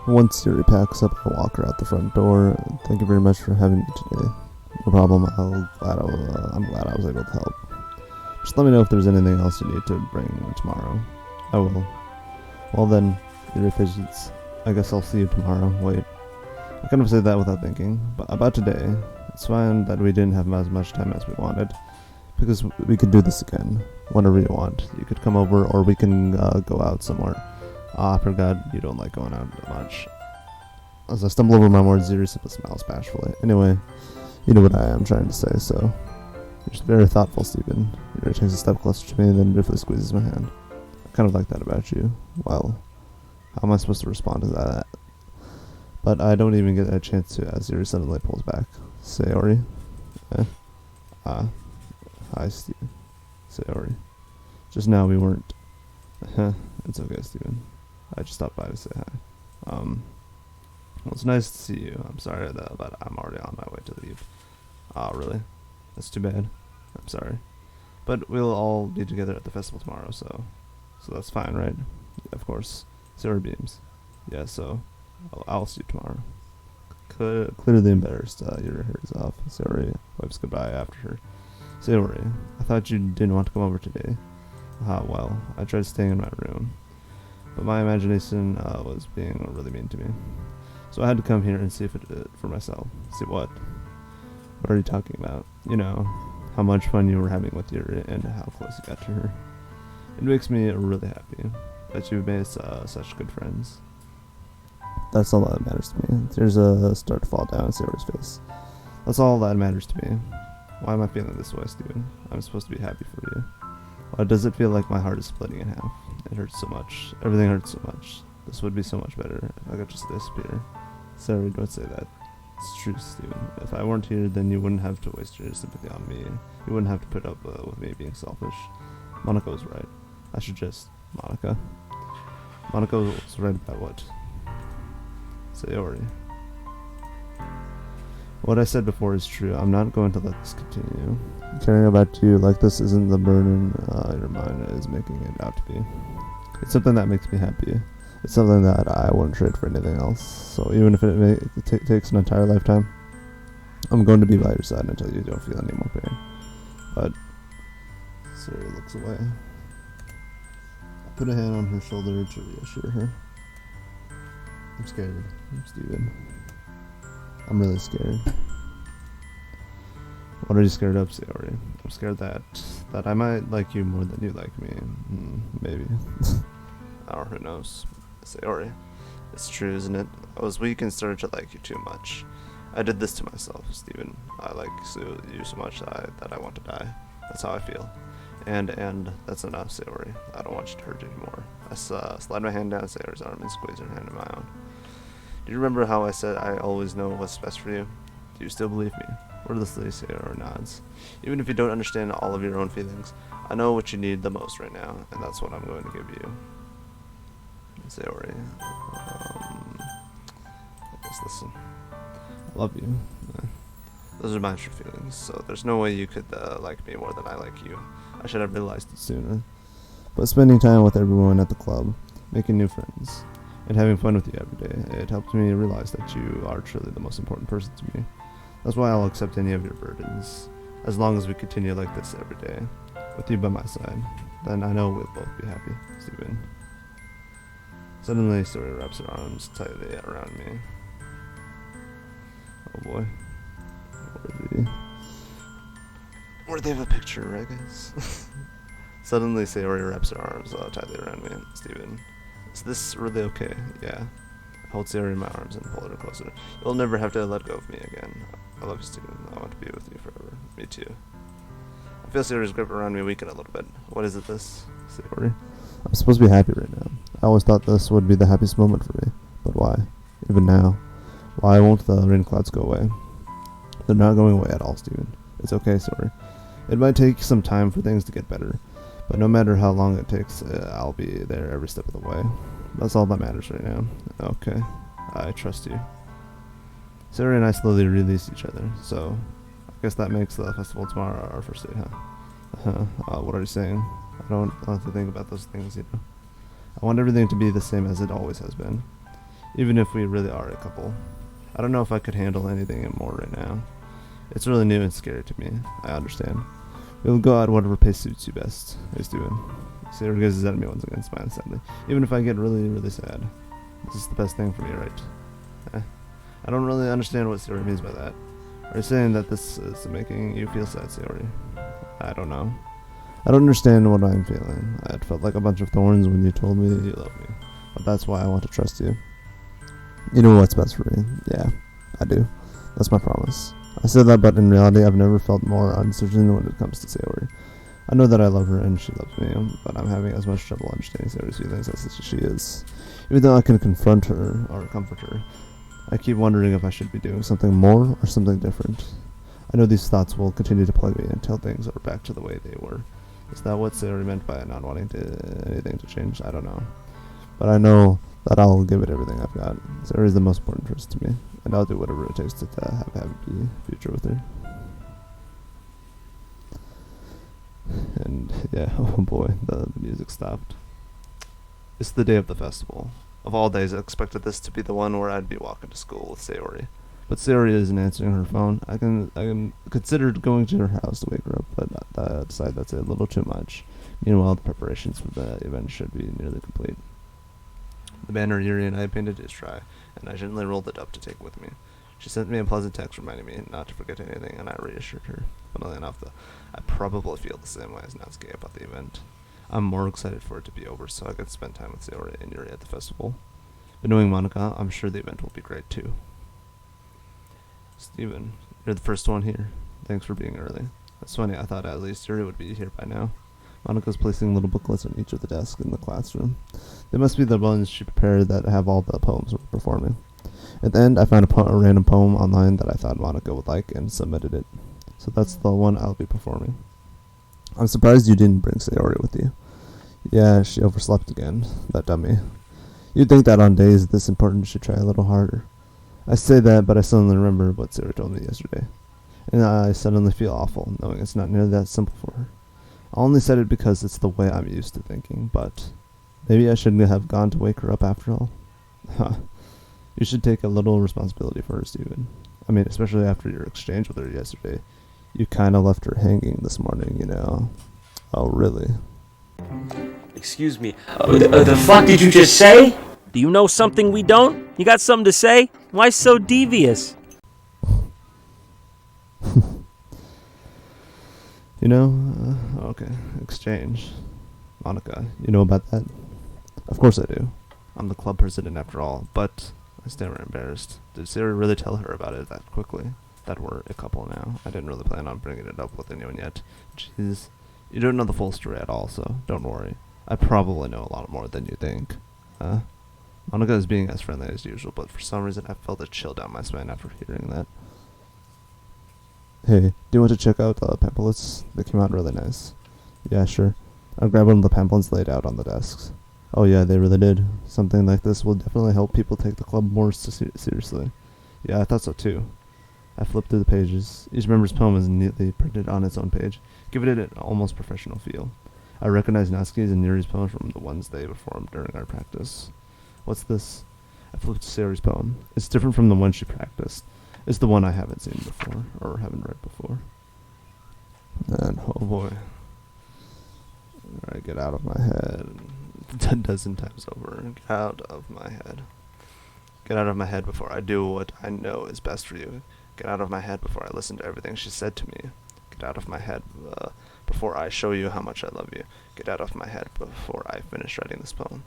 Once Siri packs up, I walk her out the front door. Thank you very much for having me today. No problem. I'm glad I was able to help. Just let me know if there's anything else you need to bring tomorrow. I will. Well then, your patience. I guess I'll see you tomorrow. Wait. I kind of said that without thinking. But about today, it's fine that we didn't have as much time as we wanted. Because we could do this again. Whenever you want. You could come over or we can go out somewhere. I forgot you don't like going out that much. As I stumble over my words, Ziri simply smiles bashfully. Anyway, you know what I am trying to say, so. You're just very thoughtful, Steven. He takes a step closer to me and then briefly squeezes my hand. I kind of like that about you. Well, how am I supposed to respond to that? But I don't even get a chance to as Ziri suddenly pulls back. Sayori? Hi, Steven. Sayori. Just now we weren't. It's okay, Steven. I just stopped by to say hi. Well, it's nice to see you. I'm sorry but I'm already on my way to leave. Really? That's too bad. I'm sorry. But we'll all be together at the festival tomorrow, so that's fine, right? Yeah, of course. Sayori beams. Yeah, so I'll see you tomorrow. Clearly embarrassed, your hair is off. Sayori wipes goodbye after her. Sayori, I thought you didn't want to come over today. Well, I tried staying in my room. But my imagination was being really mean to me. So I had to come here and see if it for myself. See what? What are you talking about? You know, how much fun you were having with Yuri and how close you got to her. It makes me really happy that you've made such good friends. That's all that matters to me. Tears start to fall down Sayori's face. That's all that matters to me. Why am I feeling this way, Steven? I'm supposed to be happy for you. Why does it feel like my heart is splitting in half? It hurts so much. Everything hurts so much. This would be so much better if I could just disappear. Sorry, don't say that. It's true, Steven. If I weren't here, then you wouldn't have to waste your sympathy on me. You wouldn't have to put up with me being selfish. Monica was right. I should just... Monica was right about what? Sayori. What I said before is true. I'm not going to let this continue. Caring about you like this isn't the burden your mind is making it out to be. It's something that makes me happy. It's something that I wouldn't trade for anything else. So even if it takes an entire lifetime, I'm going to be by your side until you don't feel any more pain. But Sarah looks away. I put a hand on her shoulder to reassure her. I'm scared, Steven. I'm really scared. What are you scared of, Sayori? I'm scared that I might like you more than you like me. Maybe. Or who knows. Sayori. It's true, isn't it? I was weak and started to like you too much. I did this to myself, Steven. I like you so much that I want to die. That's how I feel. And that's enough, Sayori. I don't want you to hurt anymore. I slide my hand down Sayori's arm and squeeze her hand in my own. Do you remember how I said I always know what's best for you? Do you still believe me? Wordlessly, Sayori nods. Even if you don't understand all of your own feelings, I know what you need the most right now, and that's what I'm going to give you. Sayori. I guess listen. I love you. Those are my true feelings, so there's no way you could like me more than I like you. I should have realized it sooner. But spending time with everyone at the club, making new friends, and having fun with you every day, it helped me realize that you are truly the most important person to me. That's why I'll accept any of your burdens, as long as we continue like this every day, with you by my side. Then I know we'll both be happy, Steven. Suddenly, Sayori wraps her arms tightly around me. Oh boy. Where they have a picture, right, guys? Suddenly, Sayori wraps her arms tightly around me. Steven, is this really okay? Yeah. I hold Sayori in my arms and pull her closer. You'll never have to let go of me again. I love you, Steven. I want to be with you forever. Me too. I feel Sayori's grip around me weaken a little bit. What is it, this? Sayori? I'm supposed to be happy right now. I always thought this would be the happiest moment for me. But why? Even now. Why won't the rain clouds go away? They're not going away at all, Steven. It's okay, Sayori. It might take some time for things to get better. But no matter how long it takes, I'll be there every step of the way. That's all that matters right now. Okay. I trust you. Sayori and I slowly release each other, so I guess that makes the festival tomorrow our first date, huh? What are you saying? I don't have to think about those things, you know. I want everything to be the same as it always has been. even if we really are a couple. I don't know if I could handle anything more right now. It's really new and scary to me. I understand. We'll go at whatever pace suits you best. Hey, Steven. Sayori gazes at me once again, smiling sadly. Even if I get really, really sad, this is the best thing for me, right? I don't really understand what Sayori means by that. Are you saying that this is making you feel sad, Sayori? I don't know. I don't understand what I'm feeling. It felt like a bunch of thorns when you told me that you love me. But that's why I want to trust you. You know what's best for me. Yeah, I do. That's my promise. I said that, but in reality, I've never felt more uncertain when it comes to Sayori. I know that I love her and she loves me, but I'm having as much trouble understanding Sayori's feelings as she is. Even though I can confront her or comfort her, I keep wondering if I should be doing something more or something different. I know these thoughts will continue to plague me until things are back to the way they were. Is that what Sayori meant by not wanting anything to change? I don't know. But I know that I'll give it everything I've got. Sayori is the most important person to me, and I'll do whatever it takes to have a happy future with her. And yeah, oh boy, the music stopped. It's the day of the festival. Of all days, I expected this to be the one where I'd be walking to school with Sayori. But Sayori isn't answering her phone. I can consider going to her house to wake her up, but I decide that's a little too much. Meanwhile, the preparations for the event should be nearly complete. The banner Yuri and I painted is dry, and I gently rolled it up to take with me. She sent me a pleasant text reminding me not to forget anything, and I reassured her. Funnily enough, though, I probably feel the same way as Natsuki about the event. I'm more excited for it to be over so I can spend time with Sayori and Yuri at the festival. But knowing Monica, I'm sure the event will be great too. Steven, you're the first one here. Thanks for being early. That's funny, I thought at least Yuri would be here by now. Monica's placing little booklets on each of the desks in the classroom. They must be the ones she prepared that have all the poems we're performing. At the end, I found a random poem online that I thought Monica would like and submitted it. So that's the one I'll be performing. I'm surprised you didn't bring Sayori with you. Yeah, she overslept again, that dummy. You'd think that on days this important you should try a little harder. I say that, but I suddenly remember what Sayori told me yesterday. And I suddenly feel awful, knowing it's not nearly that simple for her. I only said it because it's the way I'm used to thinking, but maybe I shouldn't have gone to wake her up after all. Huh. You should take a little responsibility for her, Steven. I mean, especially after your exchange with her yesterday. You kinda left her hanging this morning, you know. Oh, really? Excuse me. The fuck did you just say? Do you know something we don't? You got something to say? Why so devious? You know, okay, exchange. Monica, you know about that? Of course I do. I'm the club president after all, but I stammer embarrassed. Did Sayori really tell her about it that quickly? That we're a couple now. I didn't really plan on bringing it up with anyone yet. Jeez. You don't know the full story at all, so don't worry. I probably know a lot more than you think. Monica is being as friendly as usual, but for some reason I felt a chill down my spine after hearing that. Hey, do you want to check out the pamphlets? They came out really nice. Yeah, sure. I'll grab one of the pamphlets laid out on the desks. Oh yeah, they really did. Something like this will definitely help people take the club more seriously. Yeah, I thought so too. I flipped through the pages. Each member's poem is neatly printed on its own page, giving it an almost professional feel. I recognized Natsuki's and Yuri's poems from the ones they performed during our practice. What's this? I flipped to Sayori's poem. It's different from the one she practiced. It's the one I haven't seen before, or haven't read before. And oh boy. Alright, get out of my head. 10 dozen times over. Get out of my head. Get out of my head before I do what I know is best for you. Get out of my head before I listen to everything she said to me. Get out of my head before I show you how much I love you. Get out of my head before I finish writing this poem.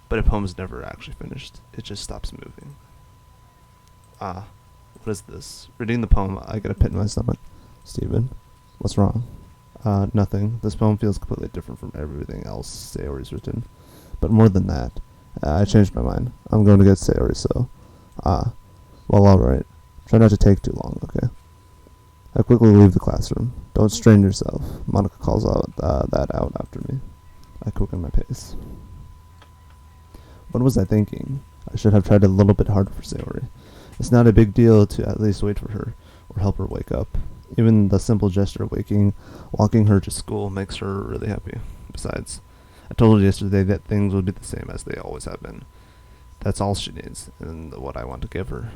But a poem's never actually finished. It just stops moving. What is this? Reading the poem, I get a pit in my stomach. Steven, what's wrong? Nothing. This poem feels completely different from everything else Sayori's written. But more than that, I changed my mind. I'm going to get Sayori, so... well, alright. Try not to take too long, okay? I quickly leave the classroom. Don't strain yourself. Monica calls that out after me. I quicken my pace. What was I thinking? I should have tried a little bit harder for Sayori. It's not a big deal to at least wait for her, or help her wake up. Even the simple gesture of walking her to school makes her really happy. Besides, I told her yesterday that things would be the same as they always have been. That's all she needs, and what I want to give her.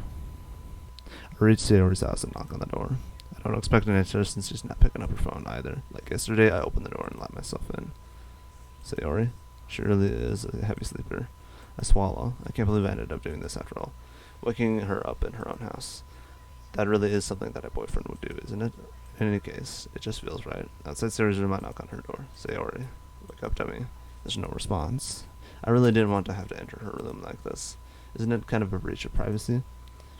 I reach Sayori's house and knock on the door. I don't expect an answer since she's not picking up her phone either. Like yesterday, I opened the door and let myself in. Sayori? She really is a heavy sleeper. I swallow. I can't believe I ended up doing this after all. Waking her up in her own house. That really is something that a boyfriend would do, isn't it? In any case, it just feels right. Outside Sayori's room, I knock on her door. Sayori, wake up to me. There's no response. I really didn't want to have to enter her room like this. Isn't it kind of a breach of privacy?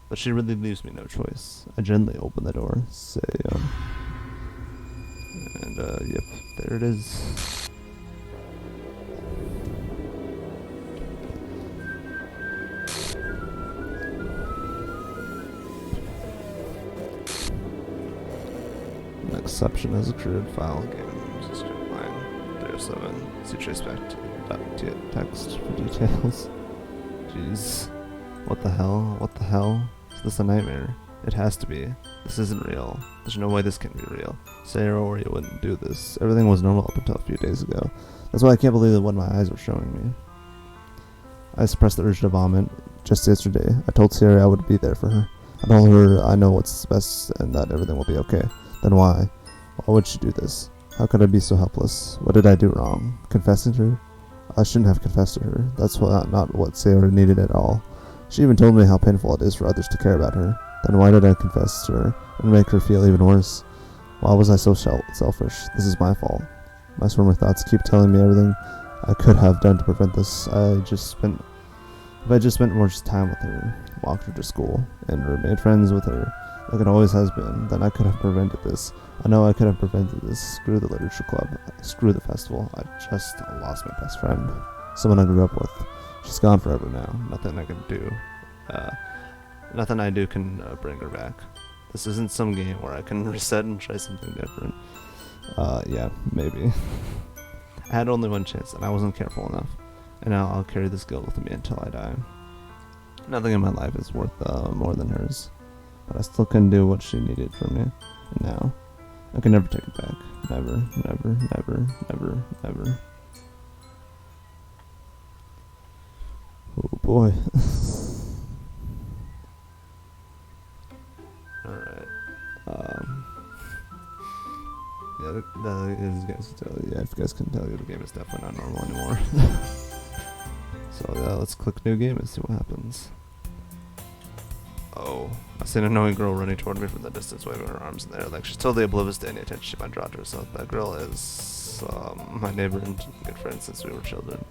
But she really leaves me no choice. I gently open the door, yep, there it is. An exception has occurred. File game. System line 307. See trace back to text for details. Jeez. What the hell? What the hell? Is this a nightmare? It has to be. This isn't real. There's no way this can be real. Sayori wouldn't do this. Everything was normal up until a few days ago. That's why I can't believe what my eyes were showing me. I suppressed the urge to vomit. Just yesterday, I told Sayori I would be there for her. I told her I know what's best and that everything will be okay. Then why? Why would she do this? How could I be so helpless? What did I do wrong? Confessing to her? I shouldn't have confessed to her. That's not what Sayori needed at all. She even told me how painful it is for others to care about her. Then why did I confess to her and make her feel even worse? Why was I so selfish? This is my fault. My swimmer thoughts keep telling me everything I could have done to prevent this. If I just spent more time with her, walked her to school, and remained friends with her, like it always has been, then I could have prevented this. I know I could have prevented this. Screw the literature club. Screw the festival. I just lost my best friend. Someone I grew up with. She's gone forever now. Nothing I can do. Nothing I do can bring her back. This isn't some game where I can reset and try something different. Yeah, maybe. I had only one chance, and I wasn't careful enough. And now I'll carry this guilt with me until I die. Nothing in my life is worth more than hers. But I still couldn't do what she needed from me. And now, I can never take it back. Never, never, never, never, never. Oh boy. Alright. Yeah, if you guys couldn't tell you, the game is definitely not normal anymore. So yeah, let's click new game and see what happens. Oh, I see an annoying girl running toward me from the distance, waving her arms in the air like she's totally oblivious to any attention she might draw to herself. That girl is my neighbor and good friend since we were children.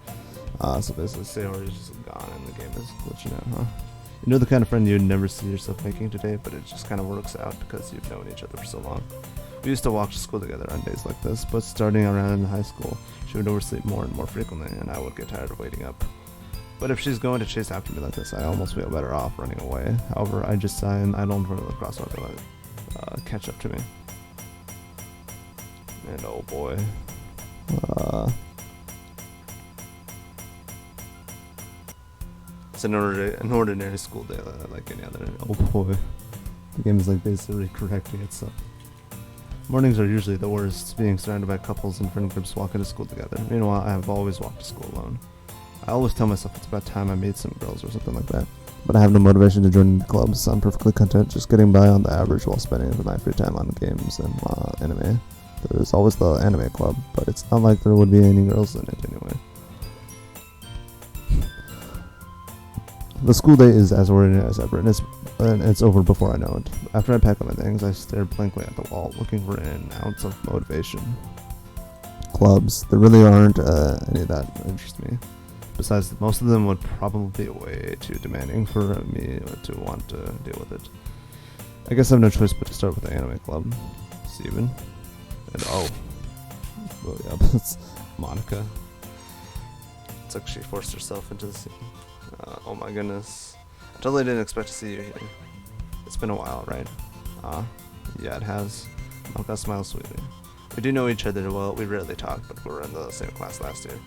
So basically Sayori is just gone and the game is glitching out, huh? You know the kind of friend you'd never see yourself making today, but it just kind of works out because you've known each other for so long. We used to walk to school together on days like this, but starting around in high school, she would oversleep more and more frequently, and I would get tired of waiting up. But if she's going to chase after me like this, I almost feel better off running away. However, I just sigh and I don't run the crosswalk to let catch up to me. And oh boy. It's an ordinary school day like any other. Oh boy. The game is like basically correcting itself. Mornings are usually the worst, being surrounded by couples and friend groups walking to school together. Meanwhile, I have always walked to school alone. I always tell myself it's about time I made some girls or something like that. But I have no motivation to join the clubs. I'm perfectly content just getting by on the average while spending my free time on games and anime. There's always the anime club, but it's not like there would be any girls in it anyway. The school day is as ordinary as ever, and it's over before I know it. After I pack up my things, I stare blankly at the wall, looking for an ounce of motivation. Clubs, there really aren't any that interest me. Besides, most of them would probably be way too demanding for me to want to deal with it. I guess I have no choice but to start with the anime club. Steven. And oh yeah, that's Monica. It's like she forced herself into the scene. Oh my goodness. I totally didn't expect to see you here. It's been a while, right? Yeah, it has. Monica smiles sweetly. We do know each other well. We rarely talk, but we were in the same class last year.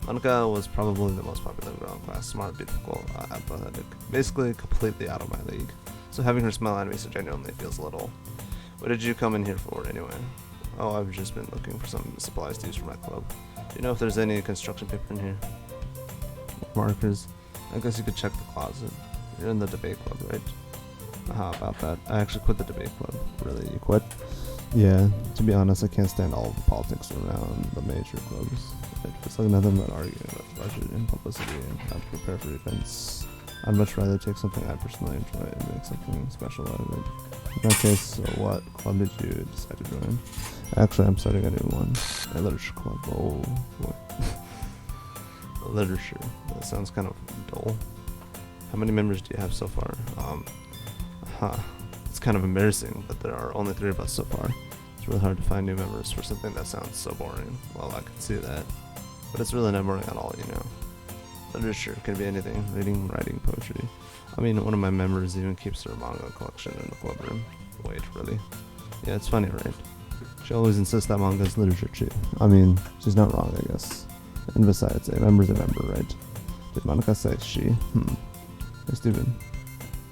Monica was probably the most popular girl in class. Smart, beautiful, athletic. Basically completely out of my league. So having her smile at me so genuinely feels a little... What did you come in here for, anyway? Oh, I've just been looking for some supplies to use for my club. Do you know if there's any construction paper in here? Markers? I guess you could check the closet. You're in the debate club, right? How about that? I actually quit the debate club. Really, you quit? Yeah, to be honest, I can't stand all of the politics around the major clubs. It's like nothing but arguing about budget and publicity and how to prepare for events. I'd much rather take something I personally enjoy and make something special out of it. In that case, so what club did you decide to join? Actually, I'm starting a new one. A literature club. Oh, boy. Literature. That sounds kind of dull. How many members do you have so far? It's kind of embarrassing, but there are only 3 of us so far. It's really hard to find new members for something that sounds so boring. Well, I can see that. But it's really not boring at all, you know. Literature can be anything. Reading, writing, poetry. I mean, one of my members even keeps her manga collection in the club room. Wait, really? Yeah, it's funny, right? She always insists that manga is literature too. I mean, she's not wrong, I guess. And besides, a member's a member, right? Did Monica say she? Hey, Steven.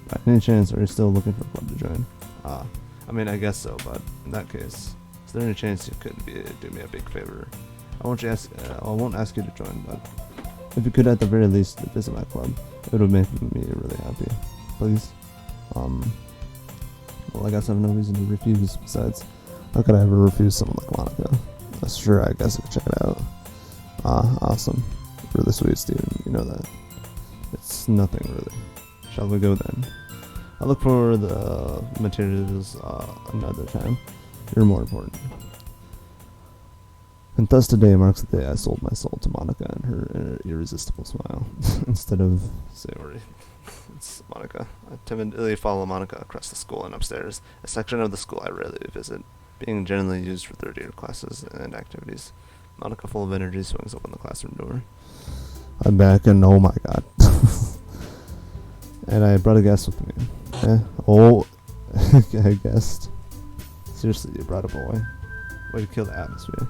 By any chance, are you still looking for a club to join? I mean, I guess so, but in that case, is there any chance you could do me a big favor? I won't ask you to join, but if you could at the very least visit my club, it would make me really happy. Please. Well, I guess I have no reason to refuse. Besides, how could I ever refuse someone like Monica? Sure, I guess I could check it out. Awesome. Really sweet, Steven. You know that. It's nothing, really. Shall we go then? I'll look for the materials another time. You're more important. And thus today marks the day I sold my soul to Monica and her irresistible smile. Instead of Sayori. It's Monica. I timidly follow Monica across the school and upstairs, a section of the school I rarely visit, being generally used for third-year classes and activities. Monica, full of energy, swings open the classroom door. I'm back, and oh my god. And I brought a guest with me. Oh, I guessed. Seriously, you brought a boy. Way to kill the atmosphere.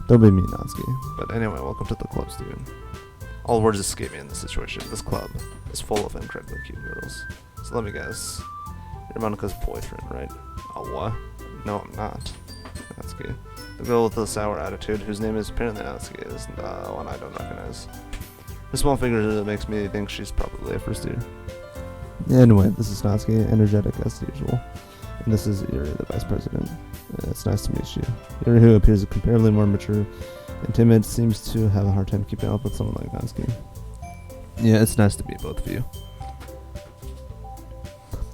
Don't be mean, Natsuki. But anyway, welcome to the club, Steven. All words escape me in this situation. This club is full of incredibly cute girls. So let me guess. You're Monica's boyfriend, right? Oh, what? No, I'm not. Natsuki. The girl with the sour attitude, whose name is apparently Natsuki, is the one I don't recognize. Her small figure makes me think she's probably a first year. Anyway, this is Natsuki, energetic as usual. And this is Yuri, the vice president. It's nice to meet you. Yuri, who appears comparatively more mature and timid, seems to have a hard time keeping up with someone like Natsuki. Yeah, it's nice to meet both of you.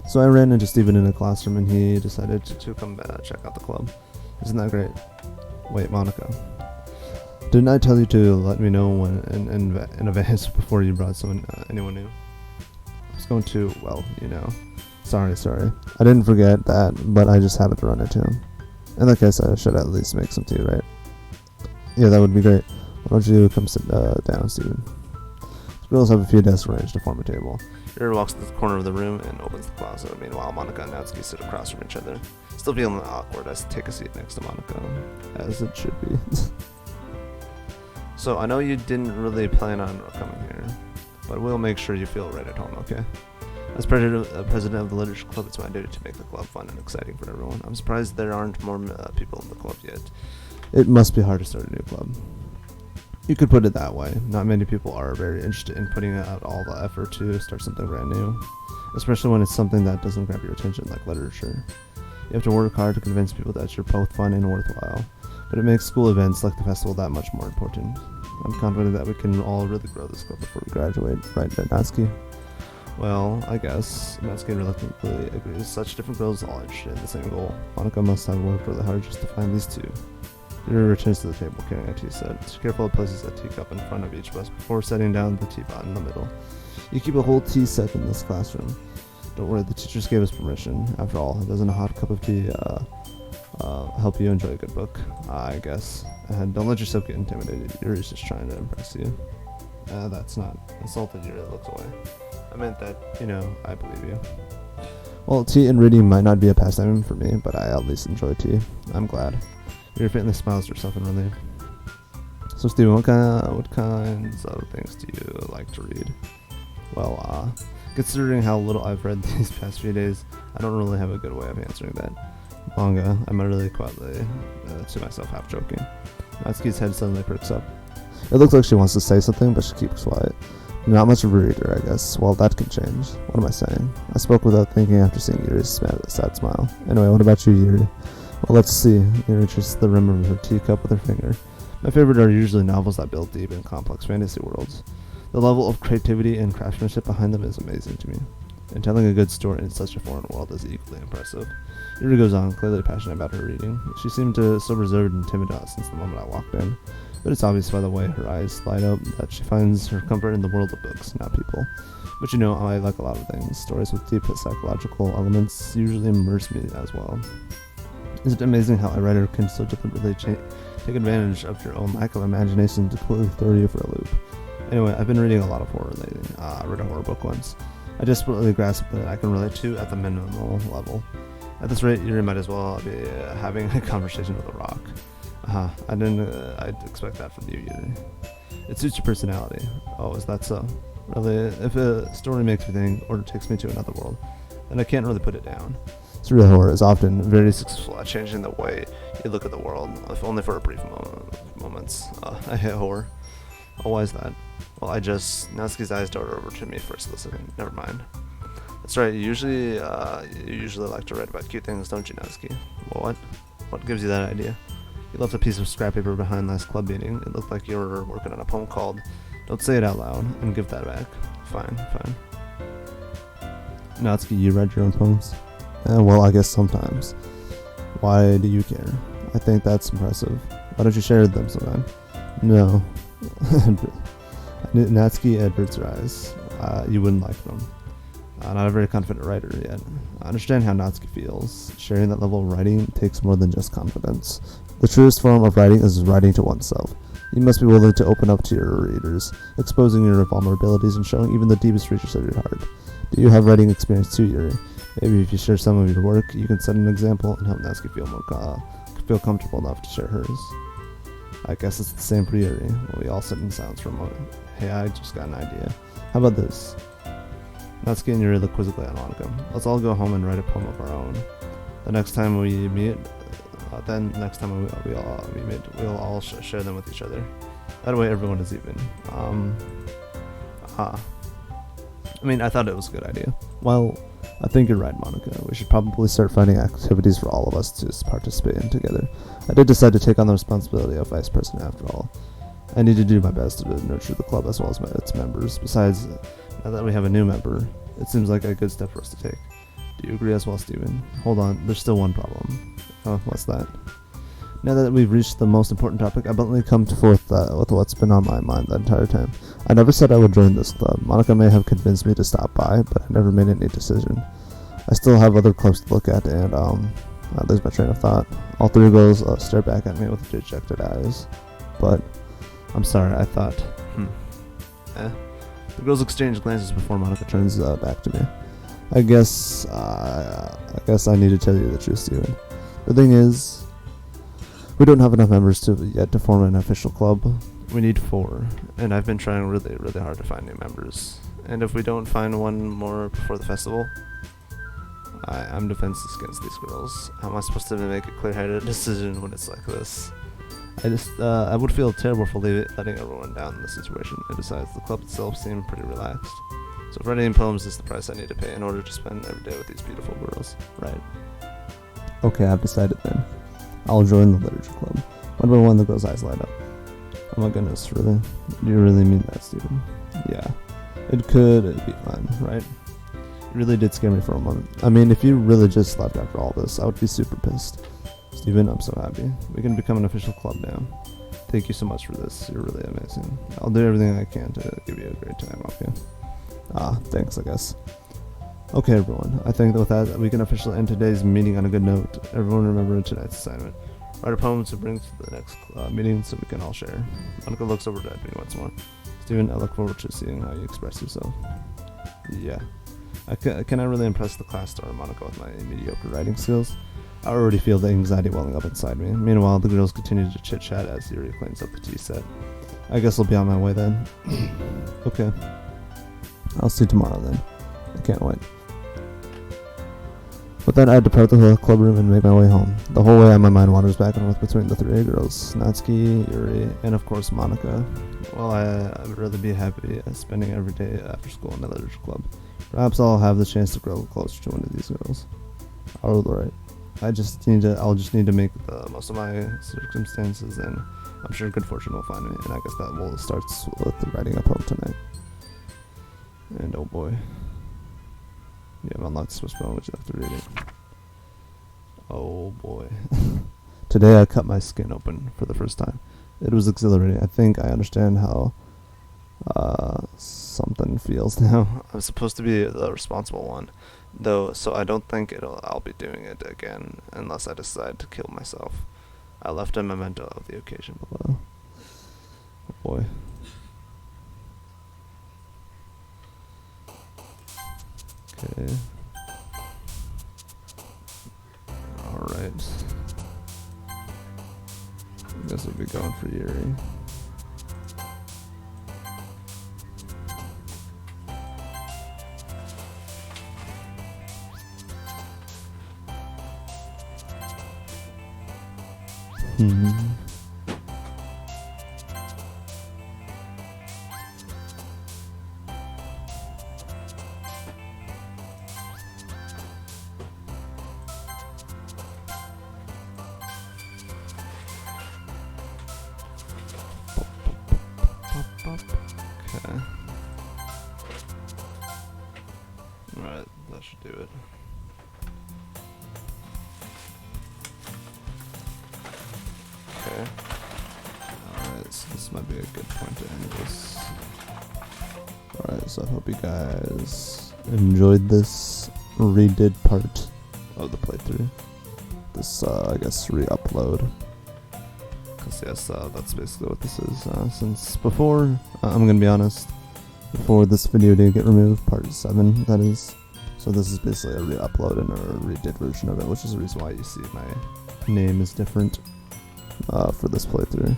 So I ran into Steven in a classroom and he decided to come check out the club. Isn't that great? Wait, Monica. Didn't I tell you to let me know when in advance before you brought anyone new? I was going to, well, you know. Sorry. I didn't forget that, but I just happened to run into him. In that case, I should at least make some tea, right? Yeah, that would be great. Why don't you come sit down, Steven? The girls have a few desks arranged to form a table. Yuri walks to the corner of the room and opens the closet. Meanwhile, Monica and Natsuki sit across from each other. Still feeling awkward, I take a seat next to Monica, as it should be. So, I know you didn't really plan on coming here, but we'll make sure you feel right at home, okay? As president of the Literature Club, it's my duty to make the club fun and exciting for everyone. I'm surprised there aren't more people in the club yet. It must be hard to start a new club. You could put it that way. Not many people are very interested in putting out all the effort to start something brand new, especially when it's something that doesn't grab your attention like literature. You have to work hard to convince people that you're both fun and worthwhile, but it makes school events like the festival that much more important. I'm confident that we can all really grow this club before we graduate, right, Natsuki? Well, I guess. Natsuki reluctantly agrees. Such different girls all interested in the same goal. Monica must have worked really hard just to find these two. Yuri returns to the table carrying a tea set. She carefully places a teacup in front of each of us before setting down the teapot in the middle. You keep a whole tea set in this classroom. Don't worry, the teachers gave us permission. After all, doesn't a hot cup of tea help you enjoy a good book? I guess. And don't let yourself get intimidated. Yuri's just trying to impress you. That's not insulted. Yuri looks away. I meant that, I believe you. Well, tea and reading might not be a pastime for me, but I at least enjoy tea. I'm glad. Yuri faintly smiles to herself in relief. So, Steven, what kinds of things do you like to read? Well, considering how little I've read these past few days, I don't really have a good way of answering that. Manga, I'm really quietly to myself, half joking. Natsuki's head suddenly perks up. It looks like she wants to say something, but she keeps quiet. You're not much of a reader, I guess. Well, that can change. What am I saying? I spoke without thinking after seeing Yuri's sad smile. Anyway, what about you, Yuri? Well, let's see. Yuri traces the rim of her teacup with her finger. My favorite are usually novels that build deep and complex fantasy worlds. The level of creativity and craftsmanship behind them is amazing to me. And telling a good story in such a foreign world is equally impressive. Yuri goes on, clearly passionate about her reading. She seemed so reserved and timid since the moment I walked in. But it's obvious by the way her eyes light up that she finds her comfort in the world of books, not people. But you know, I like a lot of things. Stories with deep psychological elements usually immerse me as well. Is it amazing how a writer can so deliberately take advantage of your own lack of imagination to completely throw you for a loop? Anyway, I've been reading a lot of horror lately. I read a horror book once. I desperately grasped that I can relate to at the minimal level. At this rate, Yuri might as well be having a conversation with a rock. I'd expect that from you, Yuri. It suits your personality. Oh, is that so? Really, if a story makes me think or takes me to another world, then I can't really put it down. Surreal horror is often very successful at changing the way you look at the world, if only for a brief moments. I hate horror. Oh, why is that? Well, Natsuki's eyes darted over to me for a split second. Never mind. That's right, you usually like to write about cute things, don't you, Natsuki? Well, what gives you that idea? You left a piece of scrap paper behind last club meeting. It looked like you were working on a poem called Don't Say It Out Loud, and give that back. Fine. Natsuki, you read your own poems? Well, I guess sometimes. Why do you care? I think that's impressive. Why don't you share them sometime? No. Natsuki averts her eyes. You wouldn't like them. Not a very confident writer yet. I understand how Natsuki feels. Sharing that level of writing takes more than just confidence. The truest form of writing is writing to oneself. You must be willing to open up to your readers, exposing your vulnerabilities and showing even the deepest reaches of your heart. Do you have writing experience too, Yuri? Maybe if you share some of your work, you can set an example and help Natsuki feel comfortable enough to share hers. I guess it's the same for Yuri. We all sit in silence for a moment. Hey, I just got an idea. How about this? Natsuki and Yuri look quizzically at Monica. Let's all go home and write a poem of our own. The next time we meet, we'll all share them with each other. That way everyone is even. I thought it was a good idea. Well, I think you're right, Monica. We should probably start finding activities for all of us to participate in together. I did decide to take on the responsibility of vice president after all. I need to do my best to nurture the club as well as its members. Besides, now that we have a new member, it seems like a good step for us to take. Do you agree as well, Steven? Hold on, there's still one problem. Oh, what's that? Now that we've reached the most important topic, I bluntly come forth with what's been on my mind the entire time. I never said I would join this club. Monica may have convinced me to stop by, but I never made any decision. I still have other clubs to look at, and I lose my train of thought. All three girls stare back at me with dejected eyes. But I'm sorry, I thought. The girls exchange glances before Monica turns back to me. I guess I need to tell you the truth, Steven. The thing is, we don't have enough members yet to form an official club. We need 4, and I've been trying really, really hard to find new members. And if we don't find one more before the festival, I'm defenseless against these girls. How am I supposed to make a clear-headed decision when it's like this? I would feel terrible for letting everyone down in this situation. And besides, the club itself seemed pretty relaxed. So writing poems is the price I need to pay in order to spend every day with these beautiful girls. Right. Okay, I've decided then. I'll join the literature club. One by one, the girl's eyes light up. Oh my goodness, really? Do you really mean that, Steven? Yeah. It'd be fun, right? You really did scare me for a moment. I mean, if you really just left after all this, I would be super pissed. Steven, I'm so happy. We can become an official club now. Thank you so much for this. You're really amazing. I'll do everything I can to give you a great time, okay? Thanks, I guess. Okay, everyone. I think that with that, we can officially end today's meeting on a good note. Everyone remember tonight's assignment. Write a poem to bring to the next meeting so we can all share. Monica looks over at me once more. Steven, I look forward to seeing how you express yourself. Yeah. Can I really impress the class star Monica with my mediocre writing skills? I already feel the anxiety welling up inside me. Meanwhile, the girls continue to chit-chat as Yuri cleans up the tea set. I guess I'll be on my way then. Okay. I'll see you tomorrow then. I can't wait. What then I depart the club room and make my way home. The whole way my mind wanders back and forth between the three girls, Natsuki, Yuri, and of course Monica. Well, I would rather be happy spending every day after school in the literature club. Perhaps I'll have the chance to grow closer to one of these girls. I'll be right. I'll just need to make the most of my circumstances, and I'm sure good fortune will find me. And I guess that will start with writing a poem tonight. And oh boy, you have unlocked the Swiss poem, which you have to read it. Oh boy. Today I cut my skin open for the first time. It was exhilarating. I think I understand how something feels now. I'm supposed to be the responsible one, though, so I don't think I'll be doing it again unless I decide to kill myself. I left a memento of the occasion below. Oh boy. Okay. Alright. I guess we'll be going for Yuri. Okay. Alright, that should do it. Okay. Alright, so this might be a good point to end this. Alright, so I hope you guys enjoyed this redid part of the playthrough. This, I guess, re-upload. Because, yes, that's basically what this is. Since before, I'm gonna be honest, before this video didn't get removed, part 7, that is. So this is basically a re-upload and a redid version of it, which is the reason why you see my name is different for this playthrough.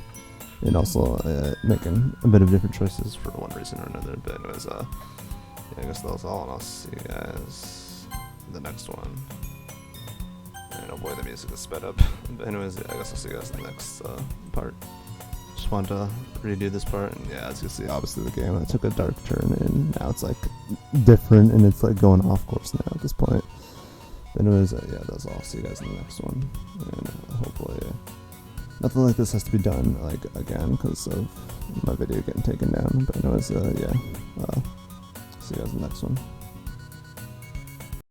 And also making a bit of different choices for one reason or another. But anyways, yeah, I guess that's all, and I'll see you guys in the next one. And oh boy, the music is sped up. But anyways, yeah, I guess I'll see you guys in the next part. Just wanted to redo this part, and yeah, as you see, obviously the game took a dark turn, and now it's like different, and it's like going off course now at this point. But anyways, yeah, that's all. See you guys in the next one, and hopefully nothing like this has to be done like again because of my video getting taken down. But anyways, yeah, see you guys in the next one.